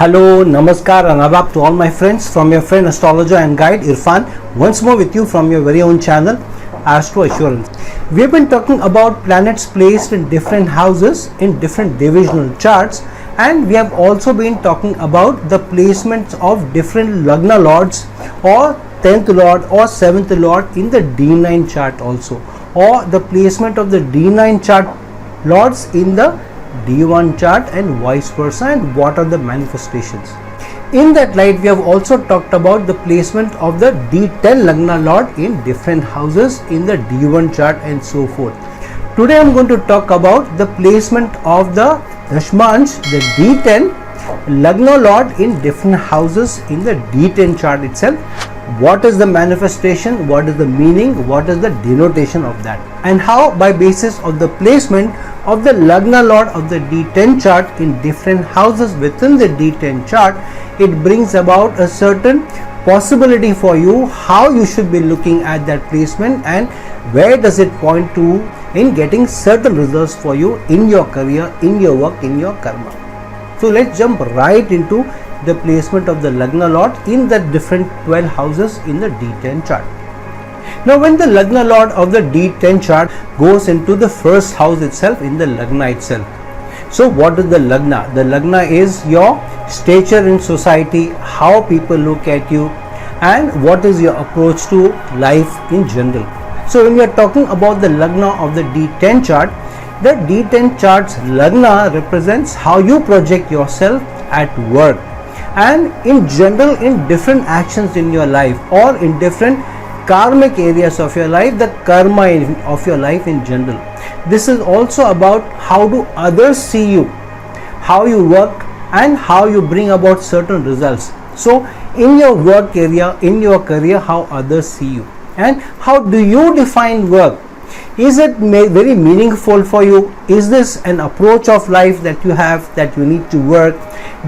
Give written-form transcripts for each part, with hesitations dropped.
Hello, Namaskar and Adab to all my friends from your friend astrologer and guide Irfan, once more with you from your very own channel Astro Assurance. We have been talking about planets placed in different houses in different divisional charts, and we have also been talking about the placements of different Lagna lords or 10th lord or 7th lord in the D9 chart also, or the placement of the D9 chart lords in the D1 chart and vice versa, and what are the manifestations. In that light, we have also talked about the placement of the D10 Lagna lord in different houses in the D1 chart and so forth. Today I am going to talk about the placement of the Dashamsa, the D10 Lagna lord in different houses in the D10 chart itself. What is the manifestation, what is the meaning, what is the denotation of that, and how by basis of the placement of the Lagna lord of the D10 chart in different houses within the D10 chart, it brings about a certain possibility for you, how you should be looking at that placement and where does it point to in getting certain results for you in your career, in your work, in your karma. So let's jump right into the placement of the Lagna lord in the different 12 houses in the D10 chart. Now when the Lagna lord of the D10 chart goes into the first house itself, in the Lagna itself. So what is the Lagna? The Lagna is your stature in society, how people look at you, and what is your approach to life in general. So when we are talking about the Lagna of the D10 chart, the D10 chart's Lagna represents how you project yourself at work and in general in different actions in your life or in different karmic areas of your life, the karma of your life in general. This is also about how do others see you, how you work and how you bring about certain results. So in your work area, in your career, how others see you and how do you define work. Is it very meaningful for you? Is this an approach of life that you have, that you need to work?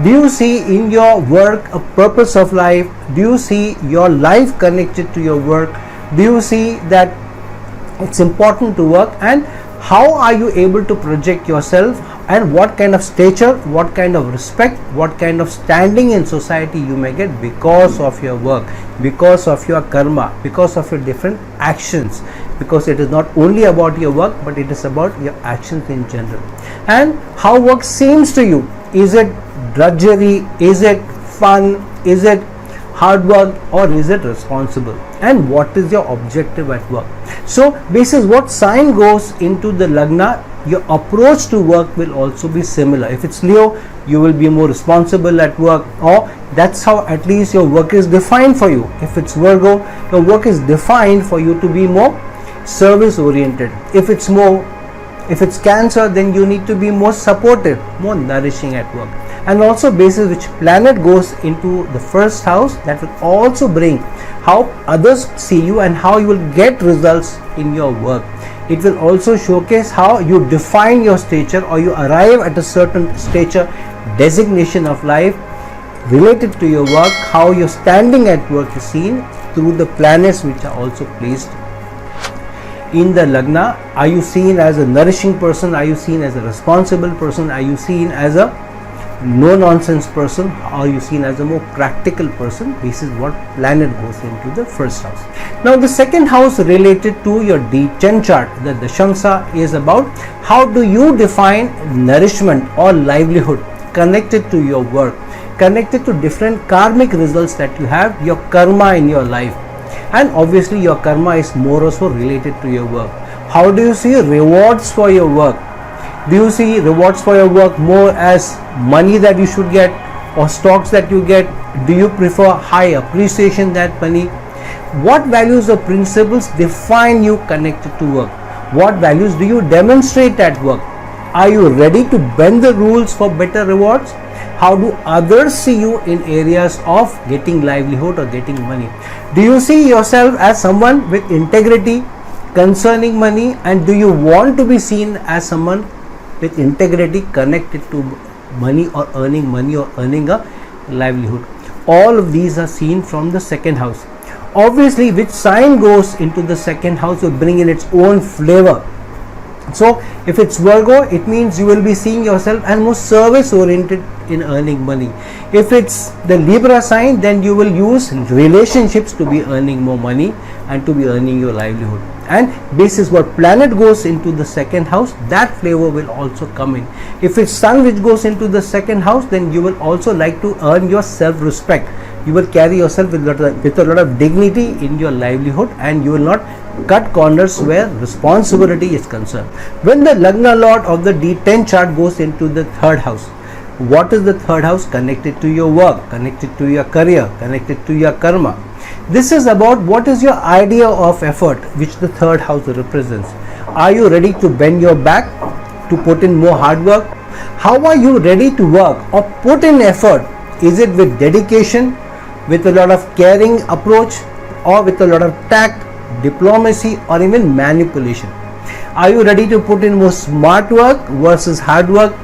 Do you see in your work a purpose of life? Do you see your life connected to your work? Do you see that it's important to work? And how are you able to project yourself, and what kind of stature, what kind of respect, what kind of standing in society you may get because of your work, because of your karma, because of your different actions, because it is not only about your work but it is about your actions in general. And how work seems to you. Is it drudgery, is it fun, is it hard work, or is it responsible, and what is your objective at work. So basis what sign goes into the Lagna, your approach to work will also be similar. If it's Leo, you will be more responsible at work, or that's how at least your work is defined for you. If it's Virgo, your work is defined for you to be more service oriented. If it's Cancer, then you need to be more supportive, more nourishing at work. And also basis which planet goes into the first house, that will also bring how others see you and how you will get results in your work. It will also showcase how you define your stature, or you arrive at a certain stature designation of life related to your work, how your standing at work is seen through the planets which are also placed in the Lagna. Are you seen as a nourishing person? Are you seen as a responsible person? Are you seen as a no nonsense person? Are you seen as a more practical person? This is what planet goes into the first house. Now the second house related to your D10 chart, the Dashamsa, is about how do you define nourishment or livelihood connected to your work, connected to different karmic results that you have, your karma in your life. And obviously your karma is more also related to your work. How do you see rewards for your work? Do you see rewards for your work more as money that you should get, or stocks that you get? Do you prefer high appreciation that money? What values or principles define you connected to work? What values do you demonstrate at work? Are you ready to bend the rules for better rewards? How do others see you in areas of getting livelihood or getting money? Do you see yourself as someone with integrity concerning money, and do you want to be seen as someone with integrity connected to money or earning a livelihood? All of these are seen from the second house. Obviously which sign goes into the second house will bring in its own flavor So if it's Virgo, it means you will be seeing yourself as more service oriented in earning money. If it's the Libra sign, then you will use relationships to be earning more money and to be earning your livelihood. And this is what planet goes into the second house, that flavor will also come in. If it's Sun which goes into the second house, then you will also like to earn your self-respect. You will carry yourself with a lot of dignity in your livelihood, and you will not cut corners where responsibility is concerned. When the Lagna Lord of the D10 chart goes into the third house, what is the third house? Connected to your work, connected to your career, connected to your karma. This is about what is your idea of effort which the third house represents. Are you ready to bend your back to put in more hard work? How are you ready to work or put in effort? Is it with dedication, with a lot of caring approach, or with a lot of tact, diplomacy, or even manipulation? Are you ready to put in more smart work versus hard work?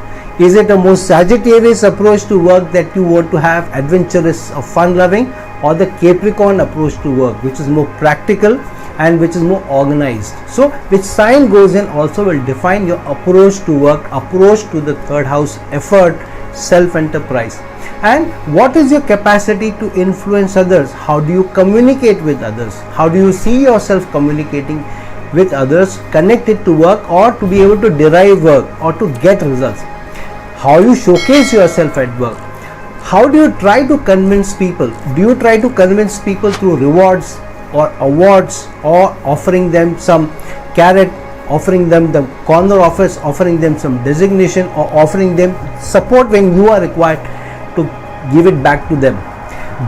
Is it a more Sagittarius approach to work that you want to have, adventurous or fun loving, or the Capricorn approach to work, which is more practical and which is more organized? So which sign goes in also will define your approach to work, approach to the third house, effort, self-enterprise. And what is your capacity to influence others? How do you communicate with others? How do you see yourself communicating with others, connected to work or to be able to derive work or to get results? How you showcase yourself at work? How do you try to convince people? Do you try to convince people through rewards or awards, or offering them some carrot, offering them the corner office, offering them some designation, or offering them support when you are required to give it back to them?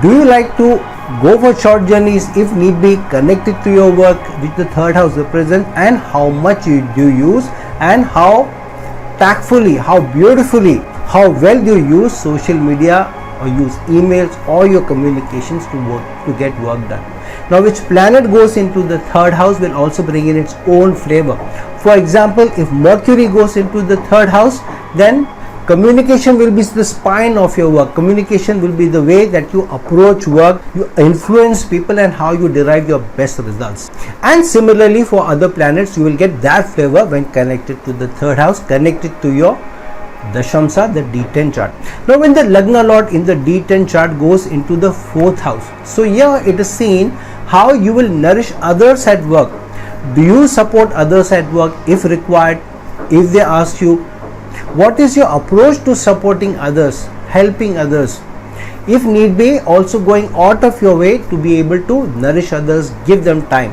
Do you like to go for short journeys if need be, connected to your work which the third house represents? And how much you do use, and how tactfully, how beautifully, how well do you use social media or use emails or your communications to get work done? Now which planet goes into the third house will also bring in its own flavor. For example, if Mercury goes into the third house, then communication will be the spine of your work. Communication will be the way that you approach work, you influence people, and how you derive your best results. And similarly for other planets, you will get that flavor when connected to the third house, connected to your Dashamsa, the D10 chart. Now when the Lagna Lord in the D10 chart goes into the fourth house, so here it is seen how you will nourish others at work. Do you support others at work if required? If they ask you, what is your approach to supporting others, helping others? If need be, also going out of your way to be able to nourish others, give them time.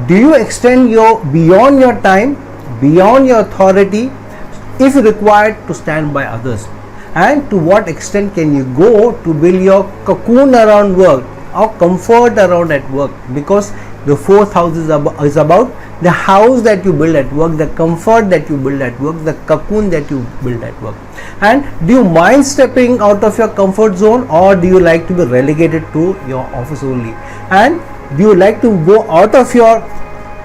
Do you extend beyond your time, beyond your authority, if required, to stand by others? And to what extent can you go to build your cocoon around work or comfort around at work? Because the fourth house is about the house that you build at work, the comfort that you build at work, the cocoon that you build at work. And do you mind stepping out of your comfort zone, or do you like to be relegated to your office only? And do you like to go out of your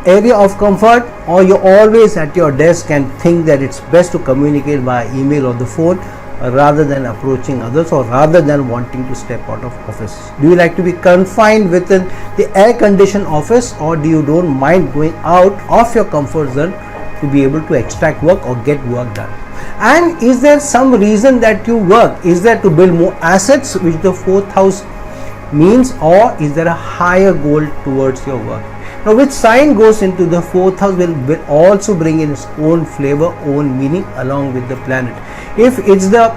area of comfort, or you're always at your desk and think that it's best to communicate via email or the phone rather than approaching others, or rather than wanting to step out of office? Do you like to be confined within the air conditioned office, or do you don't mind going out of your comfort zone to be able to extract work or get work done? And is there some reason that you work? Is there to build more assets, which the fourth house means, or is there a higher goal towards your work? Now which sign goes into the fourth house will also bring in its own flavor, own meaning along with the planet. If it's the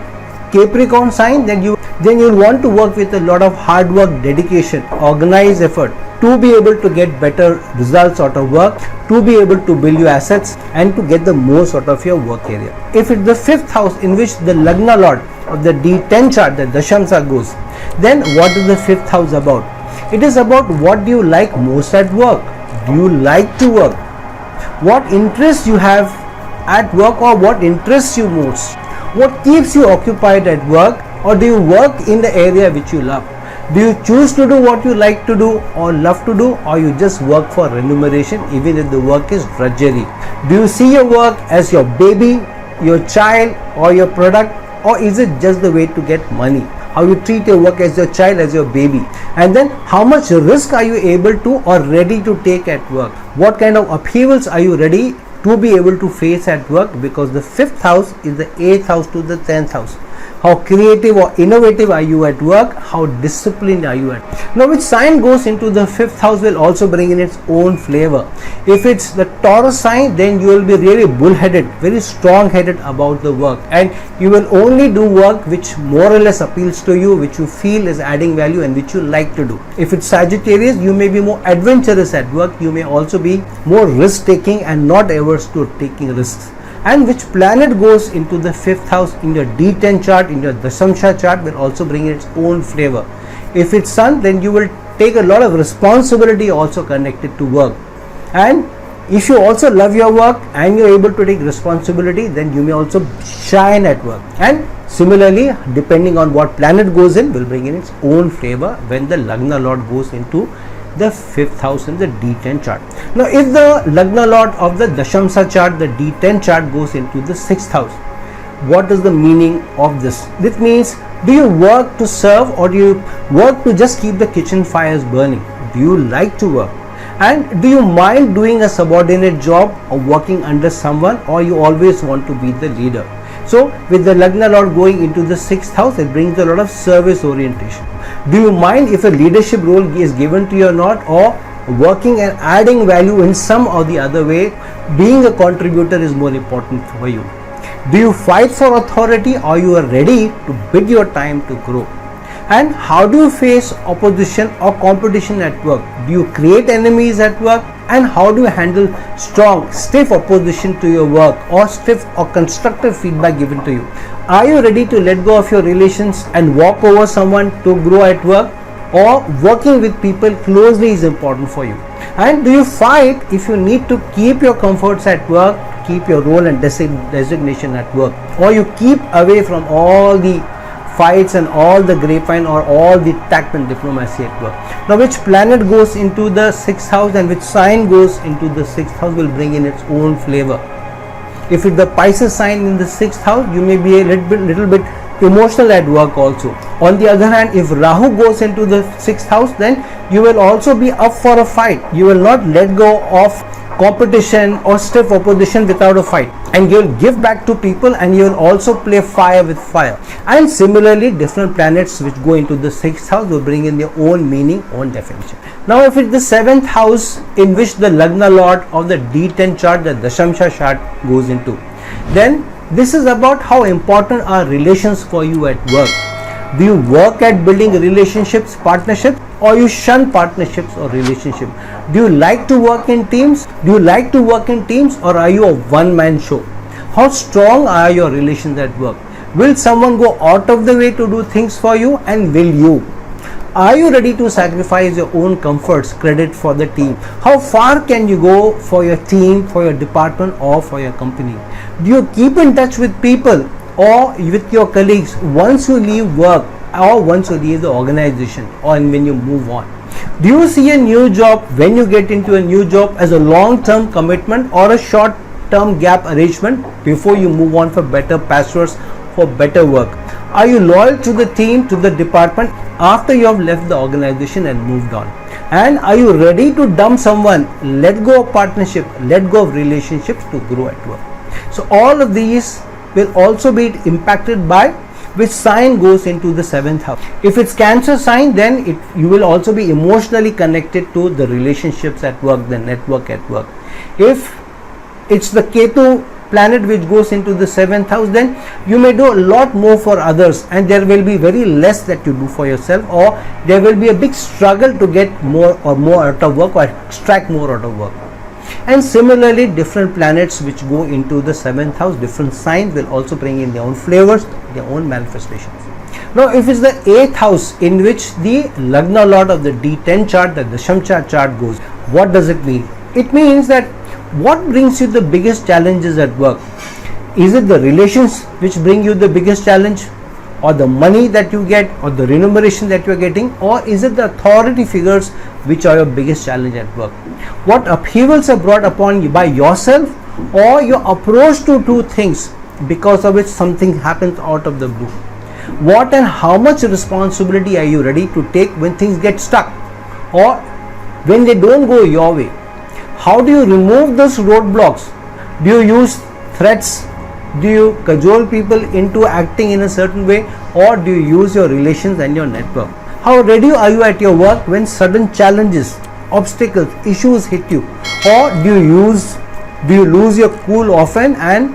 Capricorn sign, then you'll want to work with a lot of hard work, dedication, organized effort to be able to get better results out of work, to be able to build your assets and to get the most out of your work area. If it's the fifth house in which the Lagna Lord of the D10 chart, the Dashamsa, goes, then what is the fifth house about? It is about what do you like most at work? Do you like to work? What interests you have at work, or what interests you most? What keeps you occupied at work, or do you work in the area which you love? Do you choose to do what you like to do or love to do, or you just work for remuneration even if the work is drudgery? Do you see your work as your baby, your child, or your product, or is it just the way to get money? How you treat your work as your child, as your baby? And then how much risk are you able to or ready to take at work? What kind of upheavals are you ready to be able to face at work, because the 5th house is the 8th house to the 10th house. How creative or innovative are you at work? How disciplined are you at work? Now, which sign goes into the 5th house will also bring in its own flavor. If it's the Taurus sign, then you will be really bullheaded, very strong-headed about the work, and you will only do work which more or less appeals to you, which you feel is adding value and which you like to do. If it's Sagittarius, you may be more adventurous at work. You may also be more risk-taking and not averse to taking risks. And which planet goes into the 5th house in your D10 chart, in your Dashamsa chart, will also bring its own flavor. If it's Sun, then you will take a lot of responsibility also connected to work. And if you also love your work and you're able to take responsibility, then you may also shine at work. And similarly, depending on what planet goes in, will bring in its own flavor when the Lagna Lord goes into the 5th house in the D10 chart. Now, if the Lagna Lord of the Dashamsa chart, the D10 chart, goes into the 6th house, what is the meaning of this? This means, do you work to serve or do you work to just keep the kitchen fires burning? Do you like to work? And do you mind doing a subordinate job or working under someone, or you always want to be the leader? So, with the Lagna Lord going into the 6th house, it brings a lot of service orientation. Do you mind if a leadership role is given to you or not, or working and adding value in some or the other way? Being a contributor is more important for you. Do you fight for authority, or you are ready to bid your time to grow? And how do you face opposition or competition at work? Do you create enemies at work? And how do you handle strong, stiff opposition to your work, or stiff or constructive feedback given to you? Are you ready to let go of your relations and walk over someone to grow at work? Or working with people closely is important for you? And do you fight if you need to keep your comforts at work, keep your role and designation at work? Or you keep away from all the fights and all the grapevine or all the tact and diplomacy at work? Now, which planet goes into the 6th house and which sign goes into the 6th house will bring in its own flavor. If it's the Pisces sign in the 6th house, you may be a little bit emotional at work also. On the other hand, if Rahu goes into the 6th house, then you will also be up for a fight. You will not let go of competition or stiff opposition without a fight, and you will give back to people, and you will also play fire with fire. And similarly, different planets which go into the 6th house will bring in their own meaning, own definition. Now, if it's the 7th house in which the Lagna Lord of the D10 chart, the Dashamsa chart, goes into, then this is about how important are relations for you at work. Do you work at building relationships, partnerships, or you shun partnerships or relationships? Do you like to work in teams? Do you like to work in teams, or are you a one-man show? How strong are your relations at work? Will someone go out of the way to do things for you, and will you? Are you ready to sacrifice your own comforts, credit for the team? How far can you go for your team, for your department, or for your company? Do you keep in touch with people or with your colleagues once you leave work, or once you leave the organization, or when you move on? Do you see a new job, when you get into a new job, as a long-term commitment or a short-term gap arrangement before you move on for better pastures, for better work? Are you loyal to the team, to the department after you have left the organization and moved on? And are you ready to dump someone, let go of partnership, let go of relationships to grow at work? So all of these will also be impacted by which sign goes into the 7th house. If it's Cancer sign, then you will also be emotionally connected to the relationships at work, the network at work. If it's the Ketu planet which goes into the 7th house, then you may do a lot more for others, and there will be very less that you do for yourself, or there will be a big struggle to get more out of work, or extract more out of work. And similarly, different planets which go into the 7th house, different signs, will also bring in their own flavors, their own manifestations. Now, if it's the 8th house in which the Lagna Lord of the D10 chart, the Dashamsa chart, goes, what does it mean? It means that what brings you the biggest challenges at work? Is it the relations which bring you the biggest challenge, or the money that you get, or the remuneration that you are getting, or is it the authority figures which are your biggest challenge at work? What upheavals are brought upon you by yourself, or your approach to do things because of which something happens out of the blue? What and how much responsibility are you ready to take when things get stuck, or when they don't go your way? How do you remove those roadblocks? Do you use threats? Do you cajole people into acting in a certain way, or do you use your relations and your network? How ready are you at your work when sudden challenges, obstacles, issues hit you? Or do you lose your cool often and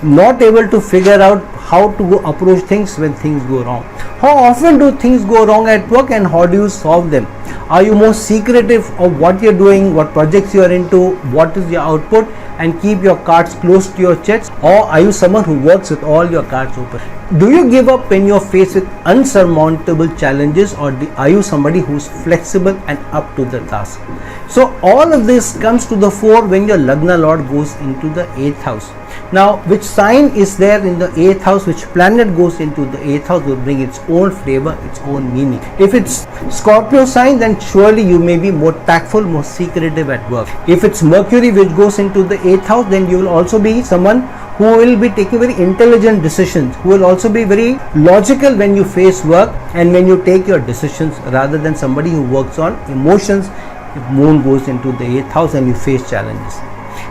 not able to figure out how to go approach things when things go wrong? How often do things go wrong at work and how do you solve them? Are you more secretive of what you're doing, what projects you're into, what is your output, and keep your cards close to your chest? Or are you someone who works with all your cards open? Do you give up when you're faced with unsurmountable challenges, or are you somebody who's flexible and up to the task? So all of this comes to the fore when your Lagna Lord goes into the 8th house. Now, which sign is there in the 8th house, which planet goes into the 8th house will bring its own flavor, its own meaning. If it's Scorpio sign, then surely you may be more tactful, more secretive at work. If it's Mercury which goes into the 8th house, then you will also be someone who will be taking very intelligent decisions, who will also be very logical when you face work and when you take your decisions, rather than somebody who works on emotions if Moon goes into the 8th house and you face challenges.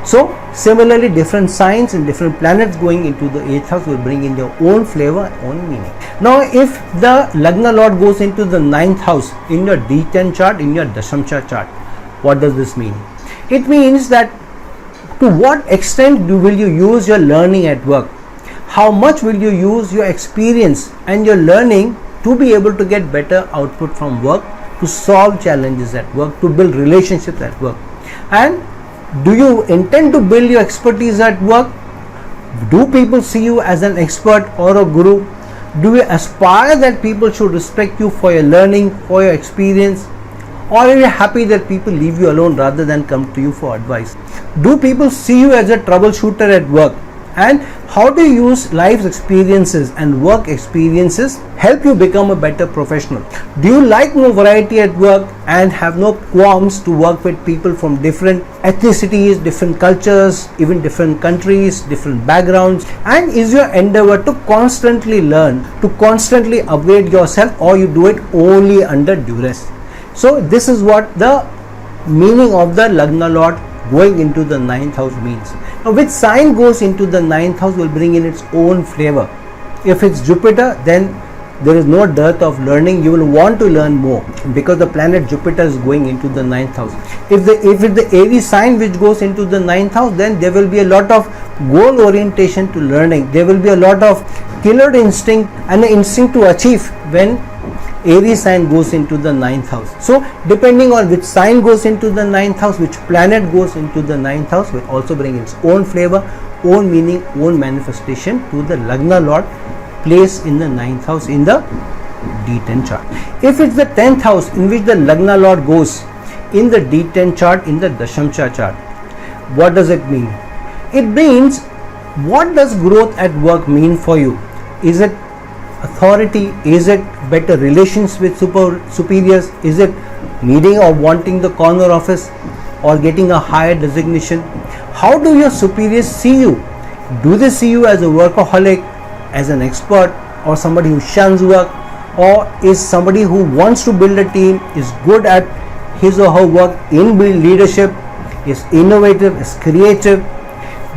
So similarly, different signs and different planets going into the 8th house will bring in their own flavor, own meaning. Now if the Lagna Lord goes into the 9th house in your D10 chart, in your Dashamsa chart, what does this mean? It means that to what extent will you use your learning at work? How much will you use your experience and your learning to be able to get better output from work, to solve challenges at work, to build relationships at work? And do you intend to build your expertise at work? Do people see you as an expert or a guru? Do you aspire that people should respect you for your learning, for your experience? Or are you happy that people leave you alone rather than come to you for advice? Do people see you as a troubleshooter at work? And how do you use life's experiences and work experiences help you become a better professional? Do you like more variety at work and have no qualms to work with people from different ethnicities, different cultures, even different countries, different backgrounds? And is your endeavor to constantly learn, to constantly upgrade yourself, or you do it only under duress? So this is what the meaning of the Lagna Lord going into the 9th house means. Now which sign goes into the 9th house will bring in its own flavor. If it's Jupiter, then there is no dearth of learning. You will want to learn more because the planet Jupiter is going into the 9th house. If it's the Aries sign which goes into the 9th house, then there will be a lot of goal orientation to learning. There will be a lot of killer instinct and an instinct to achieve when Aries sign goes into the 9th house. So depending on which sign goes into the 9th house, which planet goes into the 9th house, will also bring its own flavor, own meaning, own manifestation to the Lagna Lord placed in the 9th house in the D10 chart. If it's the 10th house in which the Lagna Lord goes in the D10 chart, in the Dashamsa chart, what does it mean? It means, what does growth at work mean for you? Is it authority? Is it better relations with superiors? Is it needing or wanting the corner office or getting a higher designation? How do your superiors see you? Do they see you as a workaholic, as an expert, or somebody who shuns work, or is somebody who wants to build a team, is good at his or her work in leadership, is innovative, is creative?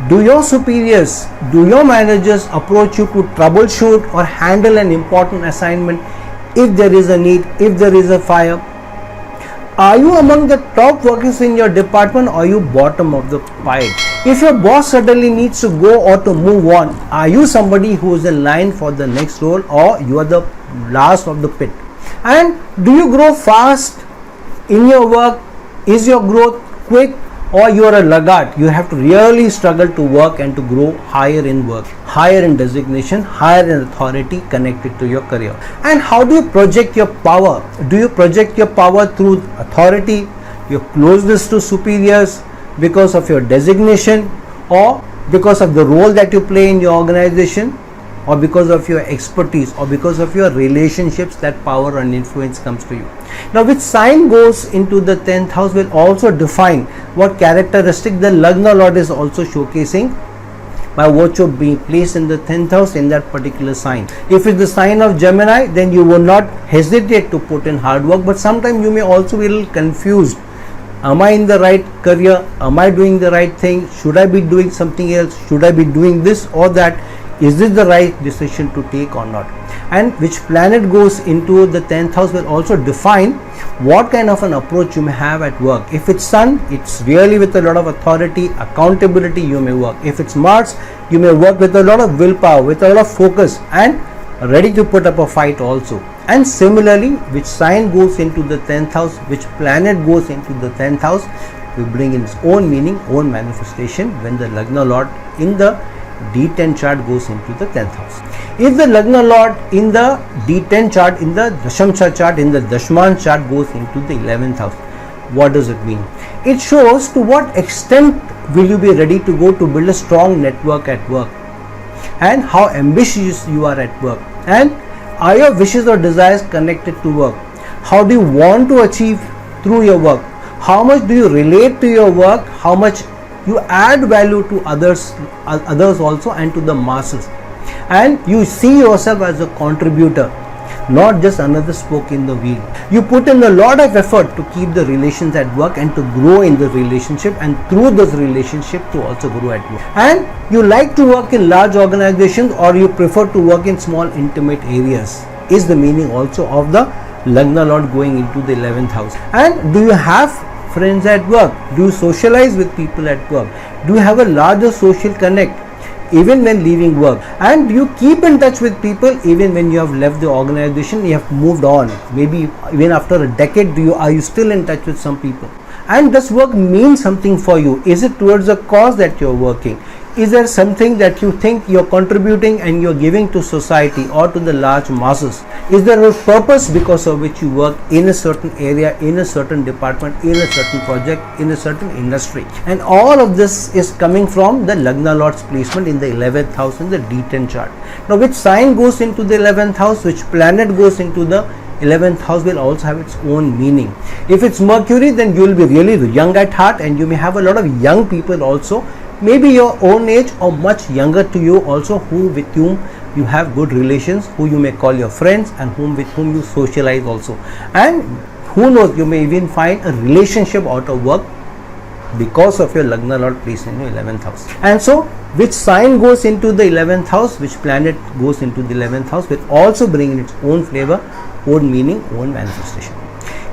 Do your superiors, do your managers approach you to troubleshoot or handle an important assignment if there is a need, if there is a fire? Are you among the top workers in your department, or are you bottom of the pile? If your boss suddenly needs to go or to move on, are you somebody who is in line for the next role, or you are the last of the pit? And do you grow fast in your work? Is your growth quick, or you are a laggard? You have to really struggle to work and to grow higher in work, higher in designation, higher in authority connected to your career. And how do you project your power? Do you project your power through authority, your closeness to superiors, because of your designation, or because of the role that you play in your organization, or because of your expertise, or because of your relationships, that power and influence comes to you? Now which sign goes into the 10th house will also define what characteristic the Lagna Lord is also showcasing by virtue of being placed in the 10th house in that particular sign. If it's the sign of Gemini, then you will not hesitate to put in hard work, but sometimes you may also be a little confused Am I in the right career? Am I doing the right thing? Should I be doing something else? Should I be doing this or that? Is this the right decision to take or not? And which planet goes into the 10th house will also define what kind of an approach you may have at work. If it's Sun, it's really with a lot of authority, accountability you may work. If it's Mars, you may work with a lot of willpower, with a lot of focus and ready to put up a fight also. And similarly, which sign goes into the 10th house, which planet goes into the 10th house will bring in its own meaning, own manifestation when the Lagna Lord in the D10 chart goes into the 10th house. If the Lagna Lord in the D10 chart, in the Dashamsa chart, in the Dashman chart goes into the 11th house, what does it mean? It shows to what extent will you be ready to go to build a strong network at work, and how ambitious you are at work, and are your wishes or desires connected to work? How do you want to achieve through your work? How much do you relate to your work? How much you add value to others also and to the masses, and you see yourself as a contributor, not just another spoke in the wheel. You put in a lot of effort to keep the relations at work and to grow in the relationship, and through those relationships to also grow at work. And you like to work in large organizations, or you prefer to work in small intimate areas, is the meaning also of the Lagna Lord going into the 11th house. And do you have friends at work? Do you socialize with people at work? Do you have a larger social connect even when leaving work? And do you keep in touch with people even when you have left the organization, you have moved on, maybe even after a decade? Are you still in touch with some people? And does work mean something for you? Is it towards a cause that you're working? Is there something that you think you're contributing and you're giving to society or to the large masses? Is there a purpose because of which you work in a certain area, in a certain department, in a certain project, in a certain industry? And all of this is coming from the Lagna Lord's placement in the 11th house in the D10 chart. Now, which sign goes into the 11th house, which planet goes into the 11th house will also have its own meaning. If it's Mercury, then you will be really young at heart, and you may have a lot of young people also, maybe your own age or much younger to you also, with whom you have good relations, who you may call your friends, and with whom you socialize also. And who knows, you may even find a relationship out of work because of your Lagna Lord placed in your 11th house. And so, which sign goes into the 11th house, which planet goes into the 11th house will also bring in its own flavor, own meaning, own manifestation.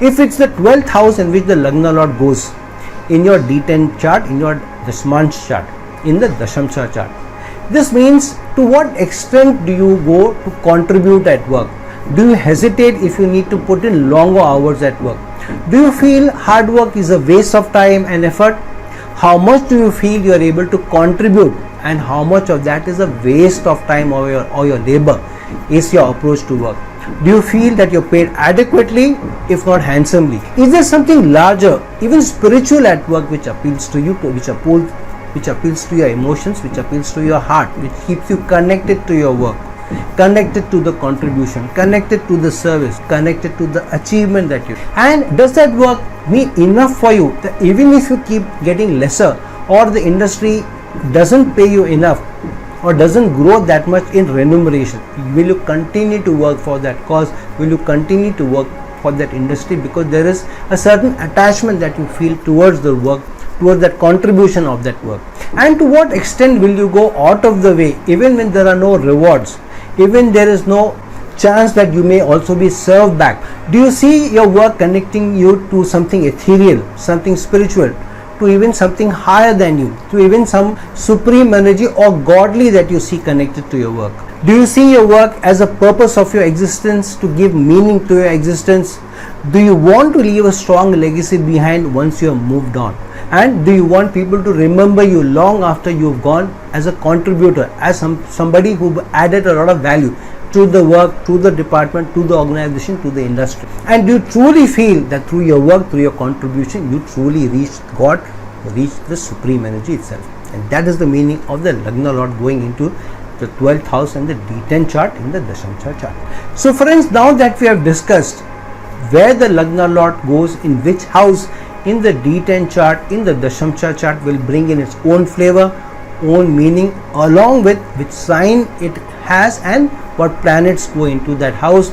If it's the 12th house in which the Lagna Lord goes in your D10 chart, in your Dashman chart, in the Dashamsa chart, this means to what extent do you go to contribute at work? Do you hesitate if you need to put in longer hours at work? Do you feel hard work is a waste of time and effort? How much do you feel you are able to contribute, and how much of that is a waste of time or your labor is your approach to work? Do you feel that you're paid adequately, if not handsomely? Is there something larger, even spiritual at work, which appeals to you, which appeals to your emotions, which appeals to your heart, which keeps you connected to your work, connected to the contribution, connected to the service, connected to the achievement that you do? And does that work mean enough for you that even if you keep getting lesser, or the industry doesn't pay you enough, or doesn't grow that much in remuneration, will you continue to work for that cause? Will you continue to work for that industry? Because there is a certain attachment that you feel towards the work, towards that contribution of that work. And to what extent will you go out of the way, even when there are no rewards, even there is no chance that you may also be served back? Do you see your work connecting you to something ethereal, something spiritual, to even something higher than you, to even some supreme energy or godly that you see connected to your work? Do you see your work as a purpose of your existence, to give meaning to your existence? Do you want to leave a strong legacy behind once you have moved on? And do you want people to remember you long after you've gone as a contributor, as somebody who added a lot of value to the work, to the department, to the organization, to the industry? And do you truly feel that through your work, through your contribution, you truly reached God, reached the supreme energy itself? And that is the meaning of the Lagna Lord going into the 12th house and the D10 chart in the Dashamsa chart. So friends, now that we have discussed where the Lagna Lord goes in which house in the D10 chart, in the Dashamsa chart, will bring in its own flavor, own meaning, along with which sign it has and what planets go into that house,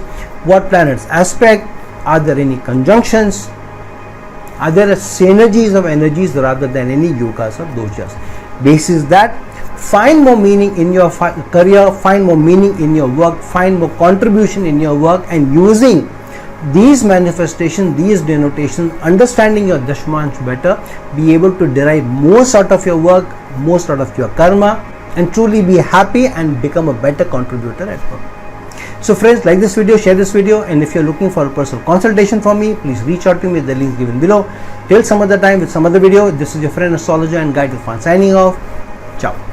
what planets aspect, are there any conjunctions, Are there synergies of energies rather than any yogas or doshas? Basis that, find more meaning in your career, find more meaning in your work, find more contribution in your work, and using these manifestations, these denotations, understanding your dashmans better, be able to derive most out of your work, most out of your karma, and truly be happy and become a better contributor at work. So friends, like this video, share this video, and if you're looking for a personal consultation from me, please reach out to me with the links given below. Till some other time with some other video, this is your friend astrologer and guide Irfan signing off. Ciao.